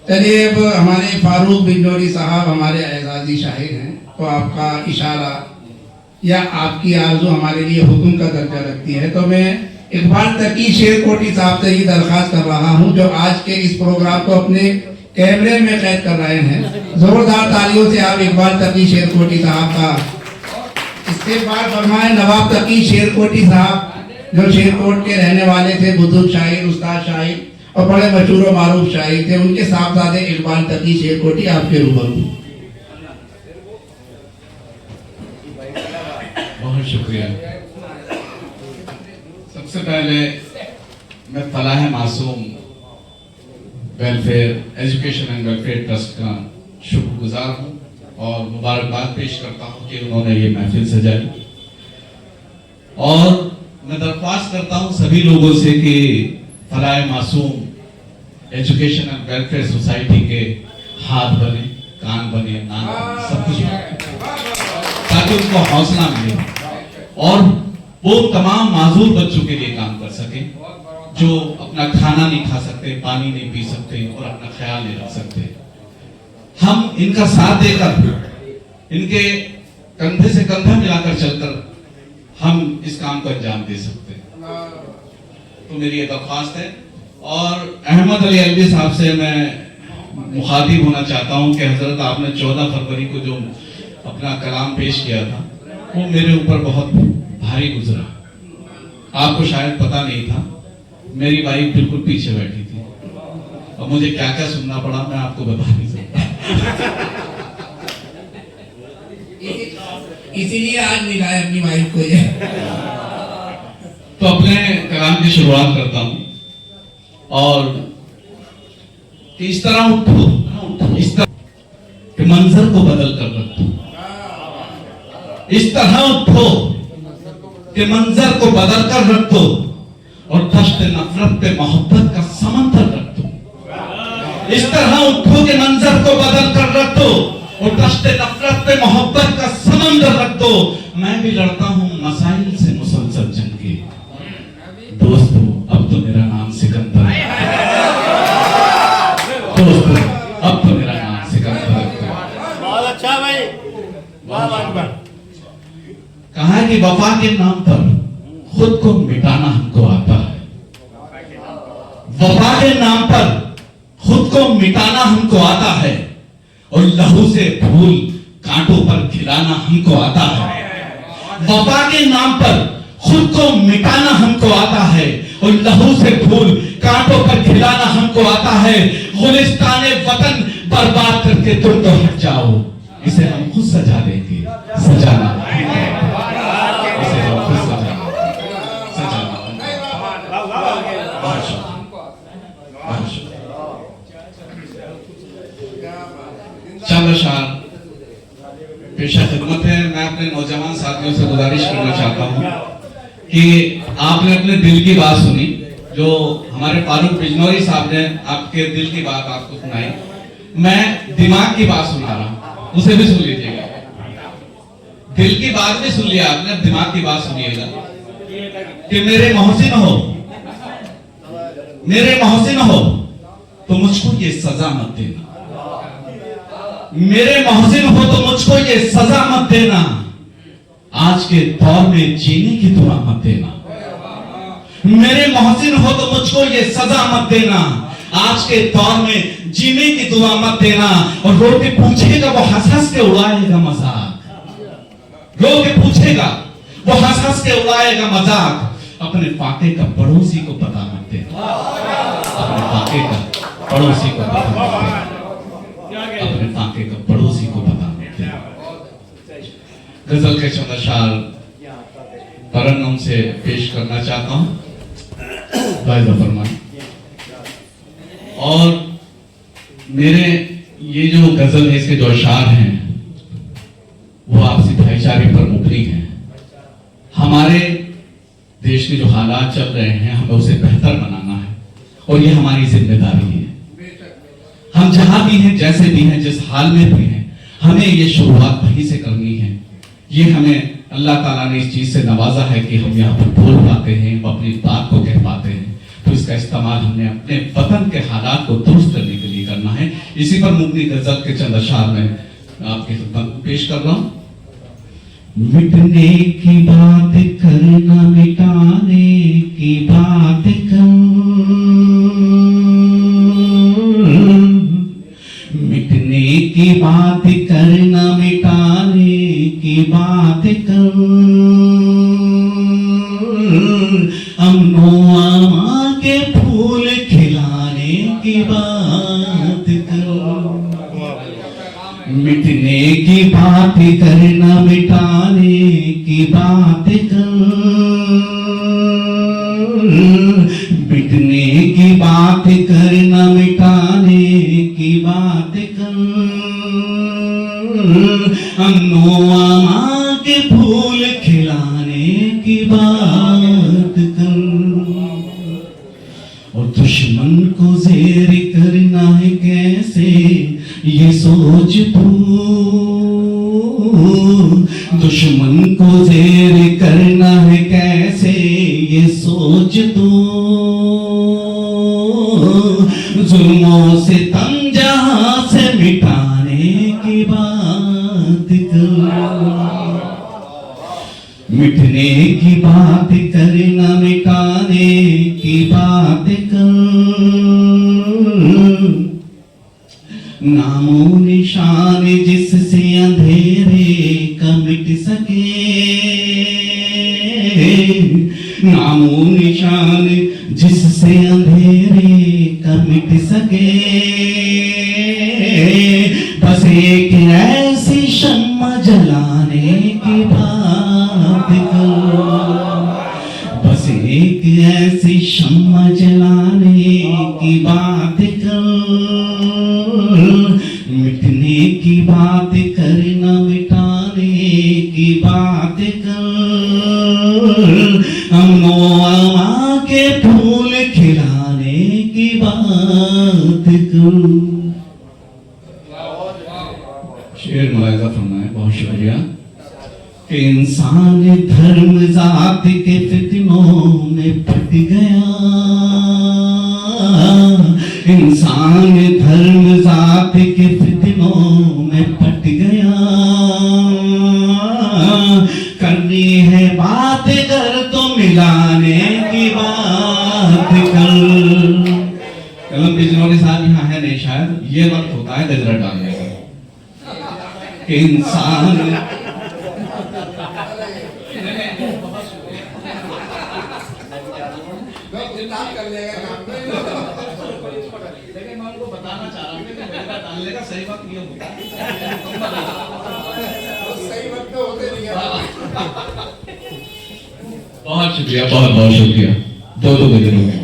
चलिए, अब हमारे फारूक बिजनौरी साहब हमारे एजाजी शाहिर हैं, तो आपका इशारा या आपकी आरज़ू हमारे लिए हुक्म का दर्जा रखती है। तो मैं इकबाल तकी शेरकोटी साहब से ही दरख्वास्त कर रहा हूं, जो आज के इस प्रोग्राम को अपने कैमरे में कैद कर रहे हैं। जोरदार तालियों से आप इकबाल तकी शेरकोटी साहब का इस्तेकबाल फरमाएं। नवाब तकी शेरकोटी साहब जो शेरकोट के रहने वाले थे, बुजुर्ग शायर, उस्ताद शायर और बड़े मशहूर मारूफ शायर थे, उनके साहबजादे इकबाल तकी शेरकोटी आपके रूबरू। बहुत शुक्रिया। सबसे पहले मैं फलाह मासूम welfare education and welfare trust का शुक्रगुजार हूँ और मुबारकबाद पेश करता हूँ कि उन्होंने ये महफिल सजाई। और मैं दरख्वास्त करता हूँ सभी लोगों से कि फलाह मासूम एजुकेशन एंड वेलफेयर सोसाइटी के हाथ बने, कान बने, नाक बने, सब कुछ बने, ताकि उनको हौसला मिले और वो तमाम माजूर बच्चों के लिए काम कर सके जो अपना खाना नहीं खा सकते, पानी नहीं पी सकते और अपना ख्याल नहीं रख सकते। हम इनका साथ देकर, इनके कंधे से कंधा मिलाकर चलकर हम इस काम को अंजाम दे सकते हैं। तो मेरी ये दरख्वास्त है। और अहमद अली अलवी साहब से मैं मुखातिब होना चाहता हूं कि हजरत आपने 14 फरवरी को जो अपना कलाम पेश किया था वो मेरे ऊपर बहुत भारी गुजरा। आपको शायद पता नहीं था, मेरी वाइफ बिल्कुल पीछे बैठी थी और मुझे क्या क्या सुनना पड़ा मैं आपको बता नहीं सकता। इसीलिए आज मिलाए अपनी वाइफ को ये। तो अपने कलाम की शुरुआत करता हूं और इस तरह उठो, इस तरह कि मंजर को बदल कर रख दो, इस तरह उठो कि मंजर को बदल कर रख दो और दश्त नफरत पे मोहब्बत का समंदर रख दो। इस तरह उठो कि मंजर को बदल कर रख दो और दश्त नफरत पे मोहब्बत का समंदर रख दो। मैं भी लड़ता हूं मसाइल से मुसलसल जंगे, दोस्तों अब तो मेरा नाम सिकंदर है, दोस्तों अब तो मेरा नाम सिकंदर है। बहुत अच्छा भाई, कहा कि वफा के नाम पर खुद को मिटाना हमको आता है, वफा के नाम पर खुद को मिटाना हमको आता है और लहू से फूल कांटों पर खिलाना हमको आता है। वफा के नाम पर खुद को मिटाना हमको आता है और लहू से फूल कांटों पर खिलाना हमको आता है। गुलिस्ताने वतन बर्बाद करके तुम तो हट जाओ, इसे हम खुद सजा देंगे, सजाना इसे हम खुद सजाना। चंद अशार पेशा खिदमत है। मैं अपने नौजवान साथियों से गुजारिश करना चाहता हूं कि आपने अपने दिल की बात सुनी, जो हमारे फारूक बिजनौरी साहब ने आपके दिल की बात आपको सुनाई। मैं दिमाग की बात सुना रहा हूं, उसे भी सुन लीजिएगा। दिल की बात भी सुन लिया आपने, दिमाग की बात सुनिएगा कि मेरे मोहसिन हो, मेरे मोहसिन हो तो मुझको ये सजा मत देना, मेरे मोहसिन हो तो मुझको ये सजा मत देना, आज के दौर में जीने की दुआ मत देना। मेरे मोहसिन हो तो मुझको ये सजा मत देना, आज के दौर में जीने की दुआ मत देना। और रो के पूछेगा वो हंस हंस के उड़ाएगा मजाक, रो के पूछेगा वो हंस हंस के उड़ाएगा मजाक। अपने फाके का पड़ोसी को पता मत देना, अपने फाके का पड़ोसी को पता मत देना, अपने फाके का पड़ोसी को पता मत देना। गजल के चंद अशार तरन्नुम से पेश करना चाहता हूं, फरमाएं। और मेरे ये जो गजल है, इसके जो अशार हैं वो आपसी भाईचारे पर मुबनी हैं। हमारे देश के जो हालात चल रहे हैं हमें उसे बेहतर बनाना है और ये हमारी जिम्मेदारी है। हम जहां भी हैं, जैसे भी हैं, जिस हाल में भी हैं, हमें ये शुरुआत वहीं से करनी है। ये हमें अल्लाह ताला ने इस चीज से नवाजा है कि हम यहाँ पर बोल पाते हैं, अपनी बात को कह पाते हैं। तो इसका इस्तेमाल हमने अपने वतन के हालात को दुरुस्त करने के लिए करना है। इसी पर मुगनी गजल के चंद अशआर में आपकी खिदमत में पेश कर रहा हूं। मिटने की बात करना मिटाने की बात कर, मिटने की बात करना मिटाने की बात कर, अमनो आमा के फूल खिलाने की बात कर, मिटने की बात करना मिटाने की बात कर, मिटने की बात करना मिटाने की बात कर, अमनो आमा के फूल खिलाने की बात कर, और दुश्मन को ज़ेर करना है कैसे ये सोच तू, दुश्मन को ज़ेर करना है कैसे ये सोच तू, जुल्मों से तम जहां से मिटाने की बात कर, मिटने की बात करना मिटाने की बात कर, नामो निशान जिससे अंधेरे का मिट सके, नामो निशान जिससे अंधेरे का मिट सके, बस एक ऐसी शम्मा जलाने की बात कर, बस एक ऐसी शम्मा जलाने की बात कर, मिटने की बात करना मिटाने की बात कर, अमनो आमा के फूल खिलाने की बात कर। शेर मुलाहिजा फरमाए, बहुत शुक्रिया। कि इंसान धर्म जात के फितनों में फट गया, इंसान धर्म जात के फितनों में फट गया, करनी है बात कर तो मिलाने की बात कर, कलम बिजनौर के साथ यहाँ है नहीं शायद, ये वक्त होता है गजरा डालने का, कि इंसान लेकिन मैं उनको बताना चाह रहा हूँ कि गजरा डालने का सही वक्त ये होता है, सही वक्त तो होते नहीं है। बहुत शुक्रिया, बहुत बहुत शुक्रिया। दो गजरों में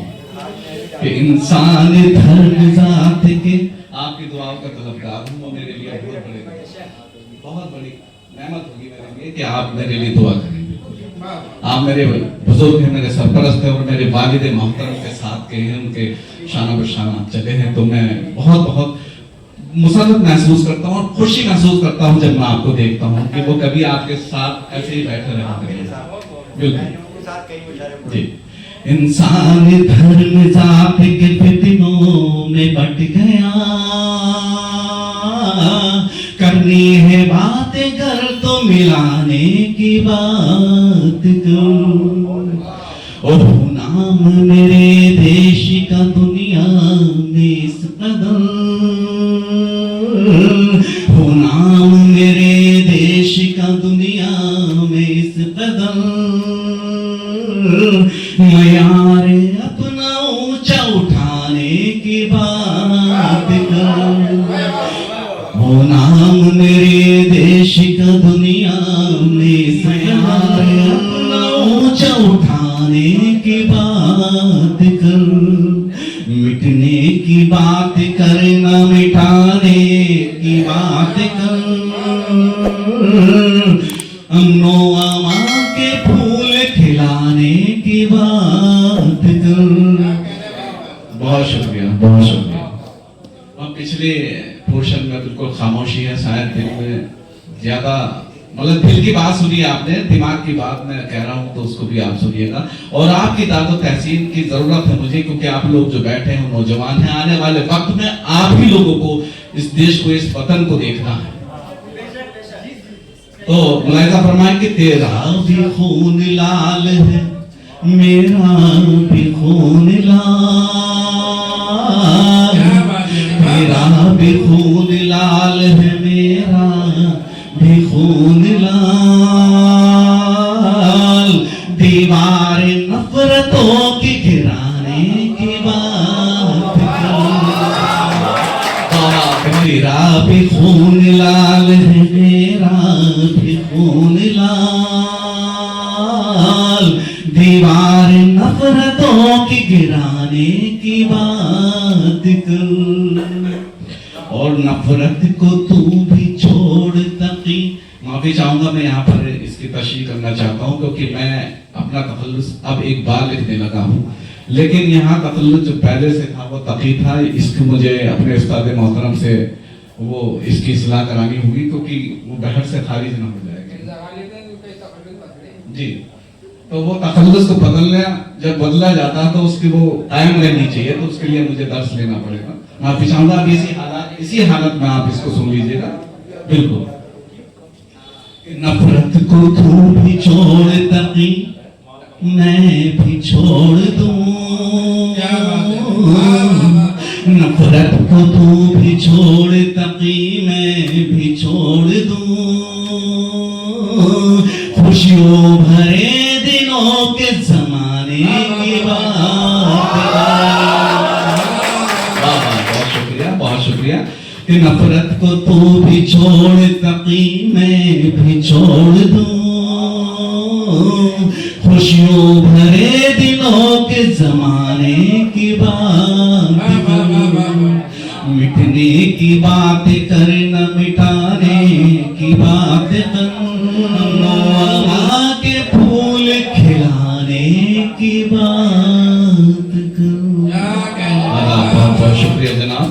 कि इंसान धर्म जात के, आपकी दुआओं का तलबगार हूँ, वो मेरे लिए बहुत बड़ी नेमत होगी मेरे लिए कि आप मेरे लिए दुआ करें। आप मेरे बुजुर्ग हैं, मेरे सरपरस्त हैं और मेरे वालिद मोहतरम के साथ के हैं, उनके शाना बशाना चले हैं, तो मैं बहुत बहुत मुसर्रत महसूस करता हूँ और खुशी महसूस करता हूँ जब मैं आपको देखता हूँ कि वो कभी आपके साथ ऐसे ही बैठे रहा करेंगे। जी, इंसान धर्म जात के फितनों में बट गया, करनी है बात कर तो मिलाने की बात कर, ओह नाम मेरे देश का दुनिया में इस कदर, हो नाम मेरे देश का दुनिया में इस कदर, मयार अपना ऊंचा उठाने की बात कर, हो नाम मेरे देश का दुनिया में मयार अपना ऊंचा उठाने की बात कर, मिटने की बात करना मिटाने की बात कर, अमनो आमा के फूल खिलाने की बात कर। बहुत शुक्रिया, बहुत शुक्रिया। और पिछले पोर्शन में बिल्कुल खामोशी है, शायद दिल में ज्यादा मतलब दिल की बात सुनी आपने, दिमाग की बात मैं कह रहा हूँ तो उसको भी आप सुनिएगा। और आपकी दादो तहसीन की जरूरत है मुझे, क्योंकि आप लोग जो बैठे हैं नौजवान हैं, आने वाले वक्त में आप ही लोगों को इस देश को, इस वतन को देखना है। तो मुलाहिजा फरमाए कि तेरा भी खून लाल है, मेरा भी खून लाल, मेरा भी खून लाल है, मेरा भी खून लाल, दीवार नफरतों की गिराने की बात तेरा भी खून लाल है, मेरा भी खून लाल, दीवार नफरतों की गिराने की बात कर, और नफरत को तू भी छोड़ तकी। माफी चाहूंगा, मैं यहाँ पर इसकी तशरीह करना चाहता हूँ क्योंकि मैं अपना तखल्लुस अब एक बार लिखने लगा हूँ, लेकिन यहाँ तखल्लुस जो पहले से था वो तकी था। इसको मुझे अपने उस्ताद मोहतरम से वो इसकी इस्लाह करानी होगी क्योंकि वो बहर से खारिज ना हो जाएगा जी। तो वो तखल्लुस को बदलना, जब बदला जाता तो उसकी वो कायम रहनी चाहिए, तो उसके लिए मुझे दर्स लेना पड़ेगा। माफी चाहूंगा, अब इसी हालत में आप इसको सुन लीजिएगा। बिल्कुल, नफरत को तू भी छोड़ तकी, मैं भी छोड़ दूं, नफरत को तू भी छोड़ तकी, मैं भी छोड़ दूं, खुशियों भरे दिनों के जमाने की बात। बहुत शुक्रिया, बहुत शुक्रिया। कि नफरत को तू भी छोड़ तकी, मैं भी छोड़ दूं, खुशियों भरे दिनों के जमाने की बात, मिटने की बात कर न मिटाने की बात कर, के फूल खिलाने की बात कर। बहुत बहुत शुक्रिया जनाब।